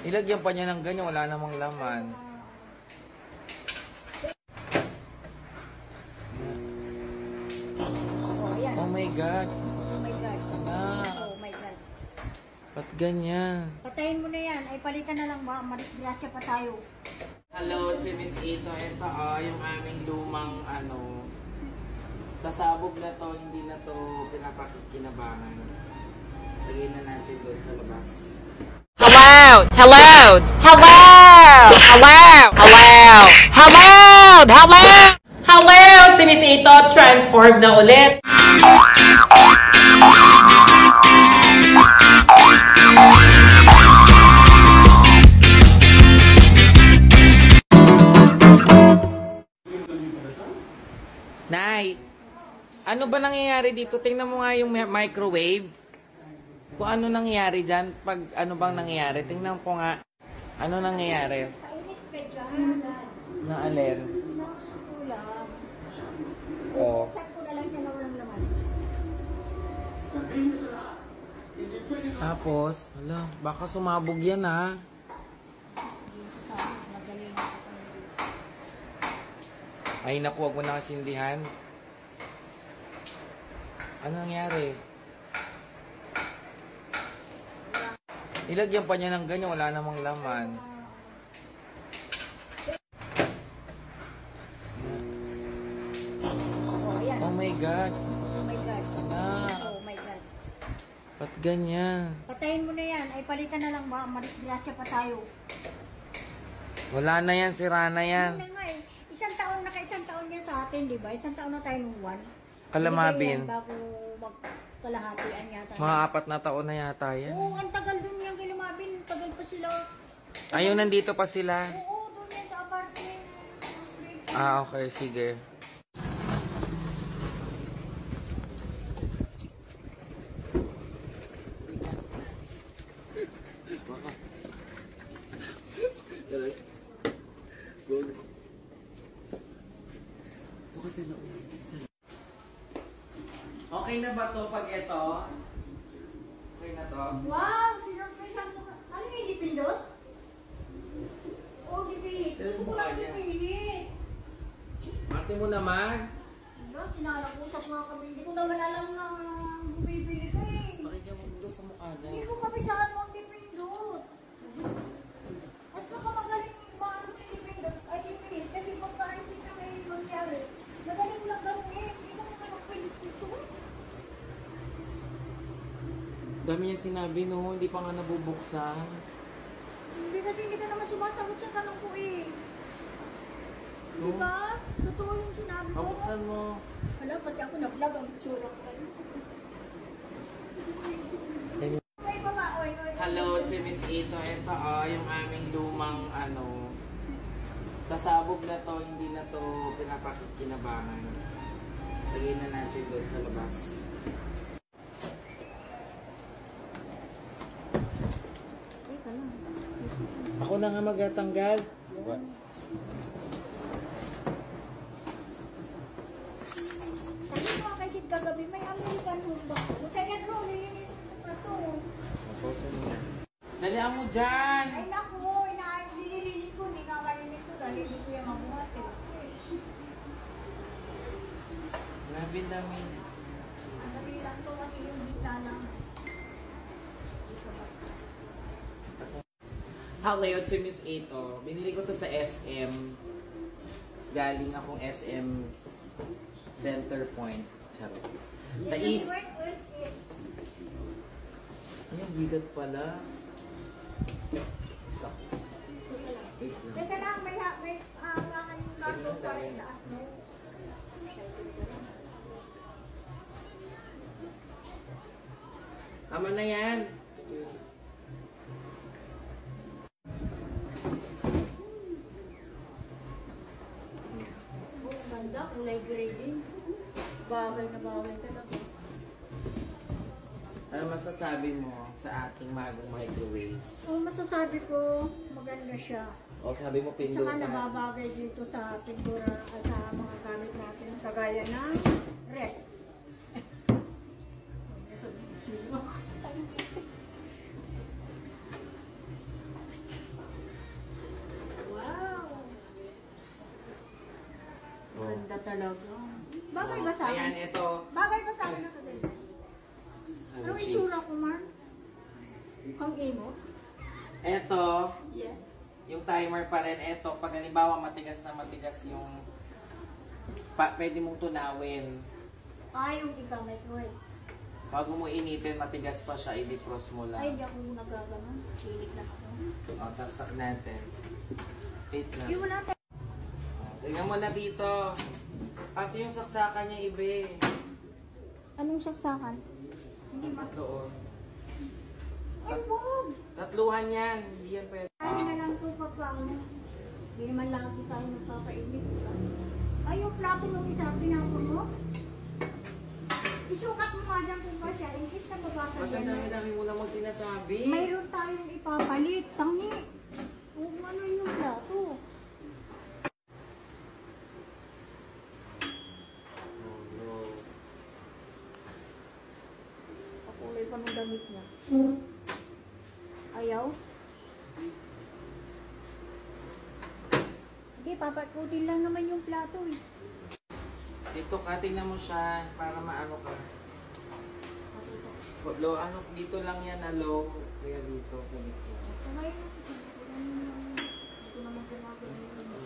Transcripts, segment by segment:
Nilagyan pa niya ng ganyan, wala namang laman. Oh my God. Oh my God. Ah. Oh my God. Ba't ganyan? Patayin mo na yan. Ay palitan na lang ba? Marisgrasya pa tayo. Hello, si Miss Ito. Ito yung aming lumang pasabog na to, hindi na to pinapakikinabangan. Lagay na natin doon sa labas. Hello! Hello! Hello! Hello! Hello! Hello! Hello! Hello! Si Miss Ito, transformed na ulit. Nay, ano ba nangyayari dito? Tingnan mo nga yung microwave. Kung ano nangyayari dyan, pag ano bang nangyayari, tingnan ko nga. Ano nangyayari? Na alin? Oh. Check ko na lang siya na walang laman. Tapos, hala, baka sumabog yan ha. Ay naku, wag mo na kasindihan. Ano nangyari? Nilagyan pa niya ng ganyan, wala namang laman. Oh my God. Oh my God. Ah. Oh my God. Ba't ganyan? Patayin mo na yan. Ay palitan na lang ba? Marisgrasya pa tayo. Wala na yan, sira na yan. Yun na nga eh. Isang taon yan sa atin, di ba? Isang taon na tayo nung one. Kalamabin. Bago magkalahatian yata. Mga 4 na taon na yata yan. Oo, ang tagal dun yung Kalamabin. Tagal pa sila. Ayun, nandito pa sila. Oo, dun yan sa apartment. Ah, okay, sige. Okay na ba to pag ito? Okay na to? Wow! Sinurprise mo ka. Ano yung hindi pindot? Oo, di pinit. Pero Hindi ko mukha lang niya. pinit. Mati mo naman. Ano, sinalakusap nga kami. Hindi ko naman alam na bumibili ka eh. Bakit ka magulo sa mukha Hindi niya? ko kapisahan mo ang dipindot. At saka magaling ba ang dipindot? Ay, dipindot. Kasi pagkain dito may mangyari. Magaling lang gawin. Hindi ko naman magpindot dito. Dami niya sinabi no, hindi pa nga nabubuksan. Hindi kasi hindi ka naman sumasagot sa tanong ko eh. Di No? ba? Totoo yung sinabi ko. Mabuksan mo. Wala, pati ako nag-vlog ang itsura ko kayo. May baba, oy. Hello, si Miss Ito. Ito yung aming lumang pasabog na to, hindi na to pinapakikinabangan. Lagay na natin doon sa labas. Ako na nga magtatanggal. What? Sabi mo kay Sid kagabi, may American home ba? Kaya nagro, nilinis ko ito. Dalihan mo dyan! Ay naku, nililinis ko, hindi nga kalinis ko, dahil hindi ko yung mabuhat eh. Grabe dami. Nabilang ko kasi yung bitana. Hello, si Miss Ito. Binili ko to sa SM. Galing akong SM Center Point. Charot. Sa East. Ay, ang bigat pala. Isa. Wait lang. Teka lang, may hangan yung lato pa rin sa asno. Tama na yan. Ganda, kulay gray din. Bagay na bagay talaga. Ano masasabi mo sa ating magong microwave? So, masasabi ko, maganda siya. O sabi mo Tsaka pindutan. nababagay dito sa pintura at sa mga gamit natin. Kagaya ng ref. talaga. Bagay ba sa akin? Ayan, ito. Bagay ba sa akin na kaganda? Anong itsura ko, man? Kang emo? Ito, Yeah. yung timer pa rin. Ito, pag halimbawa matigas na matigas yung pwede mong tunawin. Yung ikaw microwave. Bago mo initin, matigas pa siya, i-defrost mo Ay, lang. hindi ako nagaganon. Hilig lang ako. O, taksak natin. Wait lang. Hindi mo natin. Tingnan mo na dito. Kasi yung saksakan niya iba eh. Anong saksakan? Hindi ma... Doon. Ay, wag! Tatluhan yan. Hindi yan pwede. Ay, na lang ito pagka ano. Hindi naman lagi tayo nagpakainit. Ay, yung plato nung isa, pinapon mo. Isukat mo nga dyan kung ba siya. In case na babasa Ang dyan. dami-dami mo namang sinasabi. Mayroon tayong ipapalit. Tangi. Huwag mo ano yung plato. Oh, no. Pakulay pa ng damit niya. Ayaw? Hindi, papakutin lang naman yung plato eh. Dito ka, tingnan mo siya para maano ka. Low, ano, dito lang yan na low. Kaya dito sa dito. Kamay na. Ito naman gumagano.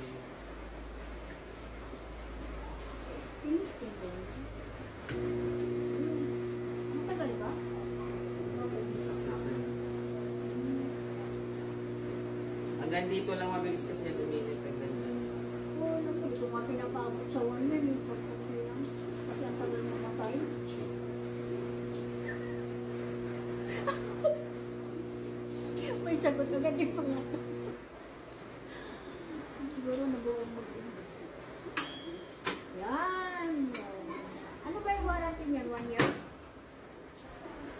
Finish din ba yun? Matagal ba? Saksakan. Hanggang dito lang mabilis kasi na duminit pag ganyan. Oo, ito nga pinapabot sa one yan. Yung pagpapay lang. Kasi ang tagal mamatay. May sagot agad yung pangato. Siguro nag-uong Yan. Ano ba yung warranty niyan? 1 year?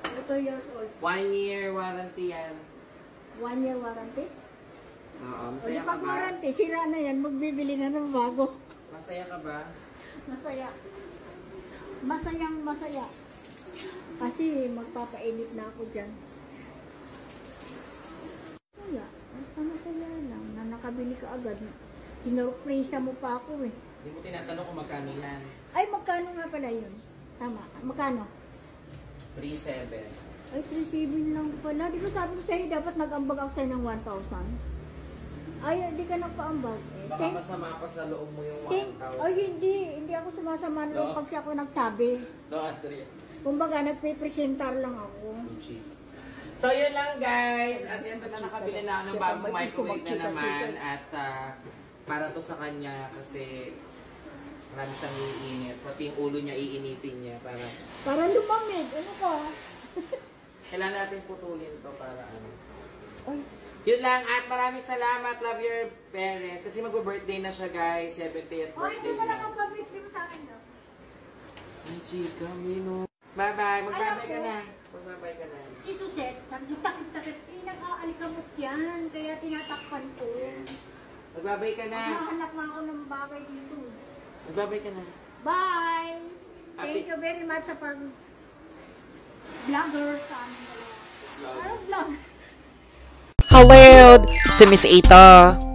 O 2 years old? 1 year warranty yan. 1 year warranty? Oo, O di masaya ka pag ba? warranty, sira na yan, magbibili na ng bago. Masaya ka ba? Masaya. Masayang masaya. Kasi magpapainit na ako dyan. Wala. Basta masaya lang na nakabili ka agad. Sinurpresa mo pa ako eh. Hindi mo tinatanong kung magkano yan. Ay, magkano nga pala yun? Tama. Magkano? 3,700. Ay, 3,700 lang pala. Di ba sabi ko sa'yo, dapat nag-ambag ako sa'yo ng 1,000? Ay, hindi ka nagpa-ambag. Eh, Baka masama pa sa loob mo yung 1,000. Ay, hindi. Hindi ako sumasama nung No? pag siya ako nagsabi. No, Andrea. Kumbaga, nagpe-presentar lang ako. Cheap. So, yun lang guys. At yan na nakabili na ako ng bagong microwave na naman. At para to sa kanya kasi marami siyang iinit. Pati yung ulo niya iinitin niya. Para lumamig. Ano ka? Kailangan natin putulin to para ano. Ay, Yun lang. At maraming salamat. Love your parent. Kasi mag-birthday na siya guys. 70th oh, hindi birthday mo lang niya. ang pabit. Di mo sa akin daw. Ay, chika, Mino. Bye-bye. Magbabay ka Alam ko. na. Magbabay ka na. Si Suset, takit-takit. Nag-aalikamot yan. Kaya tinatakpan ko. Magbabay ka na. Maghahanap na ako ng bagay dito. Magbabay ka na. Bye! Happy- Thank you very much sa pag-vlogger sa amin dalawa. Ano vlog? Hello, si Miss Ito.